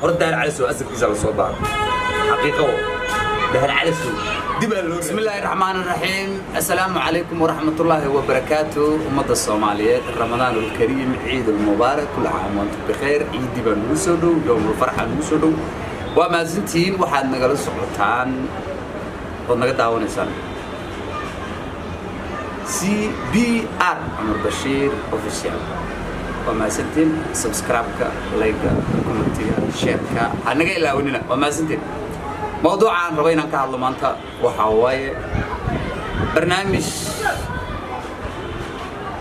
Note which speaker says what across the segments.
Speaker 1: هرد دهر على سو أسف إذا الصوبان حقيقة دهر على سو بسم الله الرحمن الرحيم السلام عليكم ورحمة الله وبركاته أمة الصومالية رمضان الكريم عيد المبارك كل عام وأنتم بخير عيد دبا نوسودو يوم الفرحة نوسودو وما زلتين waxaad nagala socotaan oo naga daawanaysaan CBR Amar Bashir official وما زلتين سبسكرايبka لايكka commentiga shareka anaga ilaawnina وما زلتين موضوعan rabo inaan ka hadlo maanta waxa waaye barnaamij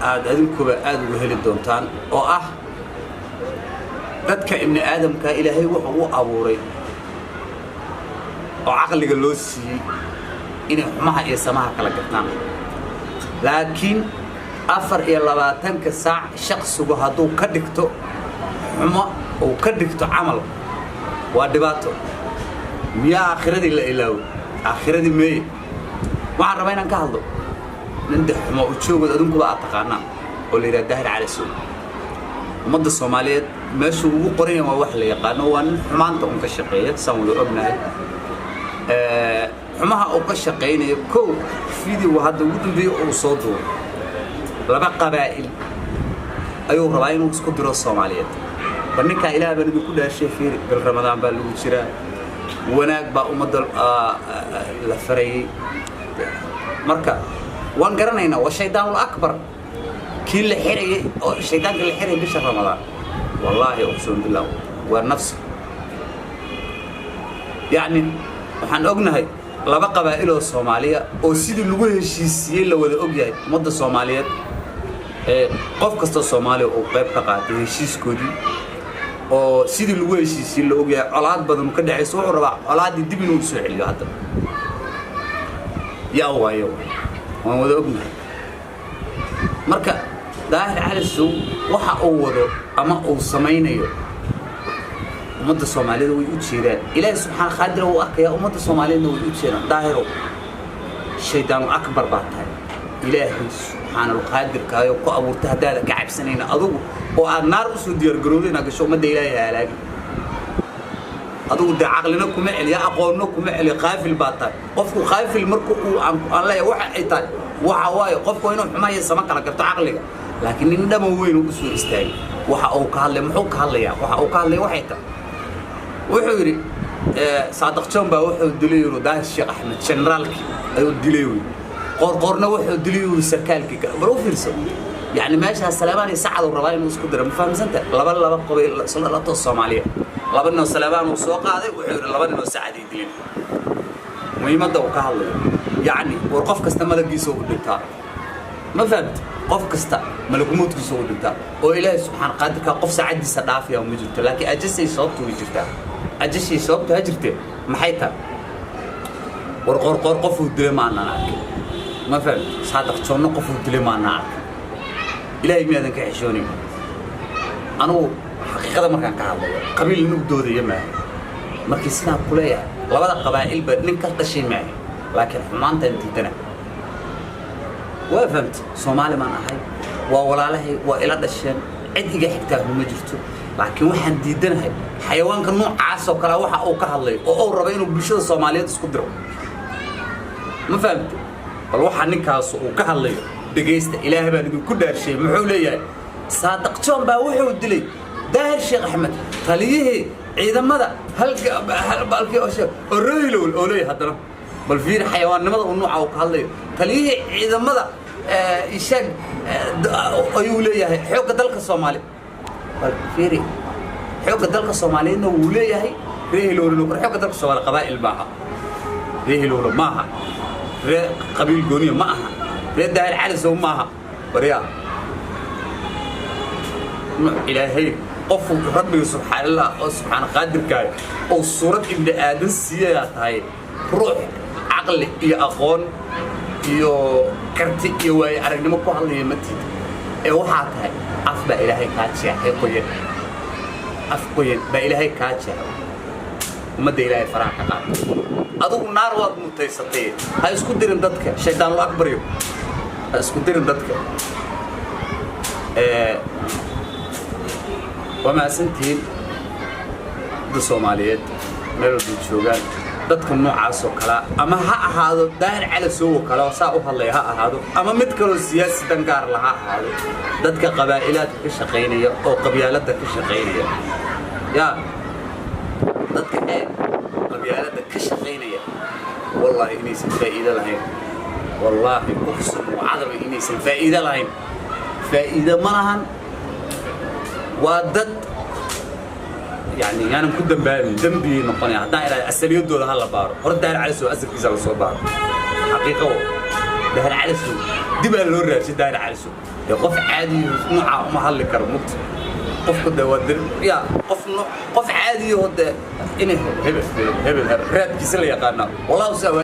Speaker 1: aad adinkuba aad ugu heli doontaan oo ah dadka ibni aadamka ilaahay wuxuu u abuuray oo aqliga loo siiyay inay xumaha iyo samaha kala gartaan laakiin 24 saac shakhsigu hadduu ka dhigto xumo oo ka dhigto amal waa dhibaato miyaa aakhiradii la ilaawo aakhiradii meey waxaan rabaa inaan ka hadlo nin xumo u joogad adinkuba aad taqaanaa oo la yiraahdo Daahir Cali Sow ummadda Soomaaliyeed meesha ugu qoran yahay wax la yaqaano waa nin xumaanta uu ka shaqeeyo san wada ognahay xumaha uu ka shaqeynayo koow video hadda ugu dambeeyay oo soo duubay laba qabaa'il ayuu rabaa inuu isku diro Soomaaliyeed banninka Ilaahay baa ku dhaashay fiir bil Ramadaan baa lagu jiraa wanaag baa ummadda la faray marka waan garanaynaa waa shaydaanul akbar kii la xirayay oo shaydaanka la xirayay bisha Ramadaan wallahi uqsum billah waa nafsi yani waxaan ognahay laba qabaa'il oo Soomaaliya oo sidii lagu heshiisiyay la wada ogyahay ummadda Soomaaliyeed qof kasta Soomaali oo qayb ka qaatay heshiiskoodii oo sidii lagu heshiisiyay la ogyahay colaad badan ka dhaxayso wuxuu rabaa colaadii dib inuu soo celiyo hadda yaa waayo waan wada ognahay marka Daahir Cali Sow waxa uu wado ama uu samaynayo ummadda Soomaaliyeed way u jeedaan Ilaahay subxaanahu qaadir uu arkaya ummadda Soomaaliyeed way u jeedaan Daahiro shaydaan akbar baa tahay Ilaahay subxaanahu qaadir kaayo ku abuurtay hadaada ka cabsanayna adigu oo aad naar u soo diyaar garowdayna gasho ummadda Ilaahay halaagi adigu aqlina kuma celiya aqoonno kuma celiya qaafil baa tahay qofku qaafil markuu aan la waxa ay tahay waxa waayo qofku inuu xumaaya sama kala garto aqliga laakiin nin dhamo weyn uu soo istaagay waxa uu ka hadlay muxuu ka hadlayaa waxa uu ka hadlay waxay tahay wuxuu yiri Saadaq John baa wuxuu dilay Daahir Sheekh Axmed generalki ayuu dilay qorqorna wuxuu dilay sarkaalki baro fiirso يعني ماشي هالسلامان يساعدوا الرباين وسكدر مفهم سنت لبن قبيل صلى الله الصومالية لبن السلامان وسوق هذا لبن وسعد يدين ويمد وكهل يعني ورقف كست ملك يسوق الدكتور ما فهمت قف كست ملك موت يسوق الدكتور وإله سبحانه قادر كقف سعد صدافيا ومجرته لكن أجلس يصوت ويجرته أجلس يصوت هجرته محيطه ورقور قف ودلي معنا ما فهمت صادق شلون قف ودلي معنا إلهي ميادن كحشوني أنا حقيقة ما كان كهذا قبيل نبدو ذي ما كيسنا كلية لبدا قبائل بنكرت شيء معي لكن ما أنت تنا وفهمت صومالي ما نهاي وولا له وإلى الشام عد إجا حكتاه مجرته لكن واحد ديدنا هاي حيوان كنوع عاصو كلا واحد أو كهالله أو ربينه بيشوا الصوماليات سكدروا ما فهمت الواحد نكاس وكهالله دقيست إلهي بان كل شيء محوليه صادق جون با وحو دلي Daahir Sheekh Axmed taliye ciidamada halkii oo sheeg oraylo oo leeyahay hadana bal fiir xayawaannimada uu nooca ka hadlayo taliye ciidamada ishaag ayuu leeyahay xoogga dalka Soomaali bal fiir xoogga dalka Soomaaliyeedna uu leeyahay reehlo xoogga dalka Soomaali qabaa'il maaha reehlo maaha qabiil gooniyo maaha Daahir Cali Sow maaha bariya إلهي قف ربي سبحان الله سبحان قادر كاي أو صورة ابن آدم سيئة هاي روح عقل يا أخون يا كرتي يا ويا أرجع ما كوه اللي يمتي واحد هاي أفبا إلهي كاتشة هاي قوية أفقوية بإلهي كاتشة وما ده إلهي فرح كقام أدو نار واد متيسطي هاي سكوديرن دتك شيطان الأكبر يو هاي سكوديرن دتك وما سنتين ummadda Soomaaliyeed meel walba joogaan dadka noocaas oo kala ama ha ahaado daahir cali soo kala saa u hadlay ha ahaado ama mid kale siyaasi dan gaar laha ahaado dadka qabaa'ilaadka ka shaqeynaya oo qabyaalada ka shaqeynaya ya dadka qabyaalada ka shaqeynaya wallahi inaysan faa'iido lahayn wallahi uqsam wacadaba inaysan faa'iido lahayn faa'iido ma lahan waa dad يعني أنا كنت دنبي نقني هذا إلى السليود ولا هلا بارو هرد ده على سو أسر كيس على سو بارو حقيقة ده على سو دي بقى اللورة شد ده على سو قف عادي نوع محل كرمت قف كده ودر يا قف عادي هو ده إنه هبل رات كيس اللي يقارنا والله سوى